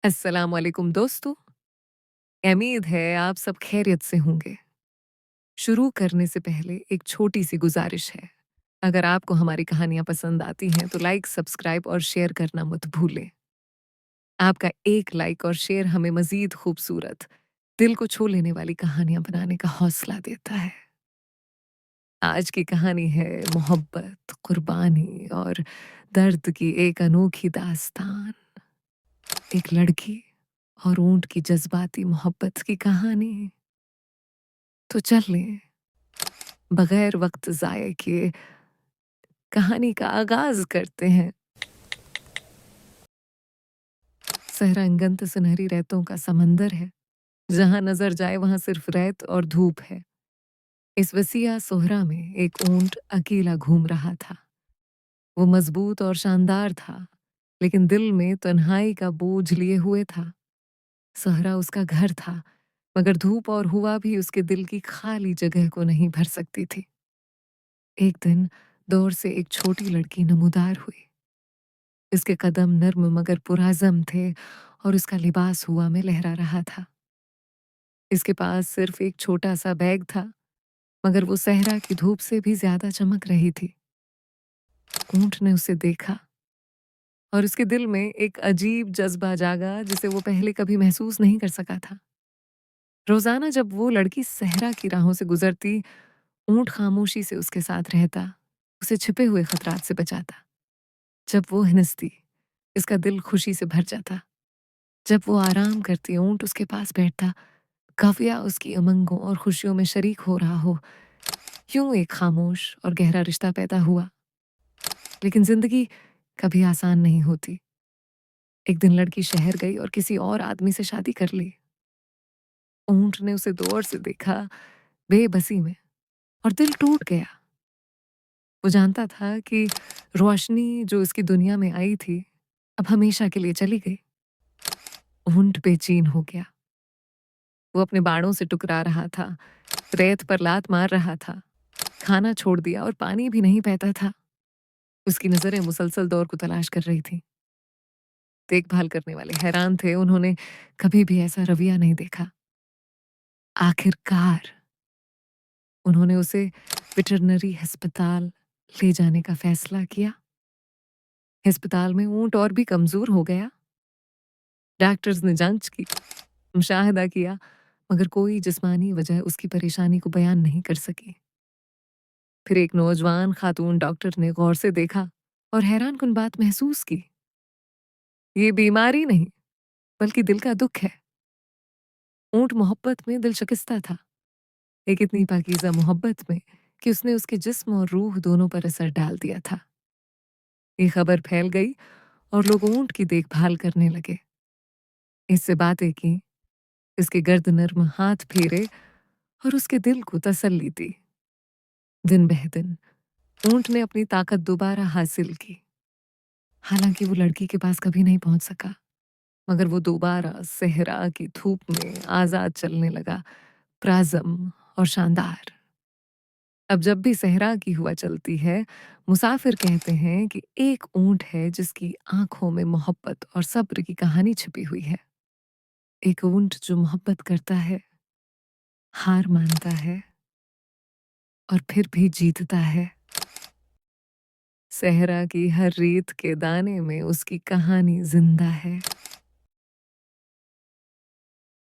अस्सलाम वालेकुम दोस्तों। उम्मीद है आप सब खैरियत से होंगे। शुरू करने से पहले एक छोटी-सी गुज़ारिश है। अगर आपको हमारी कहानियाँ पसंद आती हैं तो लाइक, सब्सक्राइब और शेयर करना मत भूलें। आपका एक लाइक और शेयर हमें मज़ीद खूबसूरत, दिल को छू लेने वाली कहानियाँ बनाने का हौसला देता है। आज की कहानी है मोहब्बत, कुर्बानी और दर्द की एक अनोखी दास्तान। एक लड़की और ऊँट की जज़्बाती मोहब्बत की कहानी। तो चलें, बगैर वक़्त ज़ाय किए कहानी का आगाज़ करते हैं। सहरा अनगंत सुनहरी रेतों का समंदर है, जहाँ नज़र जाए वहाँ सिर्फ़ रेत और धूप है। इस वसीआ सोहरा में एक ऊँट अकेला घूम रहा था। वो मज़बूत और शानदार था, लेकिन दिल में तन्हाई का बोझ लिए हुए था। सोहरा उसका घर था, मगर धूप और हवा भी उसके दिल की खाली जगह को नहीं भर सकती थी। एक दिन दौर से एक छोटी लड़की नमूदार हुई। इसके कदम नर्म मगर पुरअज़म थे और उसका लिबास हवा में लहरा रहा था। इसके पास सिर्फ एक छोटा-सा बैग था, मगर वो सहरा की धूप से भी ज़्यादा चमक रही थी। ऊँट ने उसे देखा और उसके दिल में एक अजीब जज़्बा जागा जिसे वो पहले कभी महसूस नहीं कर सका था। रोज़ाना जब वो लड़की सहरा की राहों से गुज़रती, ऊँट खामोशी से उसके साथ रहता, उसे छिपे हुए खतरात से बचाता। जब वो हिंसती, इसका दिल खुशी से भर जाता। जब वो आराम करती, ऊँट उसके पास बैठता, काफ़िया उसकी उमंगों और खुशियों में शरीक हो रहा हो। यूं एक खामोश और गहरा रिश्ता पैदा हुआ। लेकिन जिंदगी कभी आसान नहीं होती। एक दिन लड़की शहर गई और किसी और आदमी से शादी कर ली। ऊँट ने उसे दूर से देखा, बेबसी में, और दिल टूट गया। वो जानता था कि रोशनी जो इसकी दुनिया में आई थी, अब हमेशा के लिए चली गई। ऊँट बेचैन हो गया। वो अपने बाड़ों से टुकरा रहा था, रेत पर लात मार रहा था, खाना छोड़ दिया और पानी भी नहीं पीता था। उसकी नज़रें मुसलसल दौर को तलाश कर रही थीं। देखभाल करने वाले हैरान थे, उन्होंने कभी भी ऐसा रवैया नहीं देखा। आखिरकार उन्होंने उसे वेटरनरी अस्पताल ले जाने का फैसला किया। अस्पताल में ऊँट और भी कमज़ोर हो गया। डॉक्टर्स ने जांच की, मुशाहिदा किया, मगर कोई जिस्मानी वजह उसकी परेशानी को बयान नहीं कर सकी। फिर एक नौजवान खातून डॉक्टर ने गौर से देखा और हैरानकुन बात महसूस की। ये बीमारी नहीं, बल्कि दिल का दुख है। ऊँट मोहब्बत में दिल शिकस्ता था, एक इतनी पाकीज़ा मोहब्बत में कि उसने उसके जिस्म और रूह दोनों पर असर डाल दिया था। ये खबर फैल गई और लोग ऊँट की देखभाल करने लगे। इससे बातें की, इसके गर्द नर्म हाथ फेरे और उसके दिल को तसल्ली दी। दिन बह दिन ऊँट ने अपनी ताकत दोबारा हासिल की। हालांकि वो लड़की के पास कभी नहीं पहुंच सका, मगर वो दोबारा सहरा की धूप में आजाद चलने लगा, प्राज़म और शानदार। अब जब भी सहरा की हुआ चलती है, मुसाफिर कहते हैं कि एक ऊँट है जिसकी आंखों में मोहब्बत और सब्र की कहानी छिपी हुई है। एक ऊँट जो मोहब्बत करता है, हार मानता है और फिर भी जीतता है। सहरा की हर रेत के दाने में उसकी कहानी जिंदा है।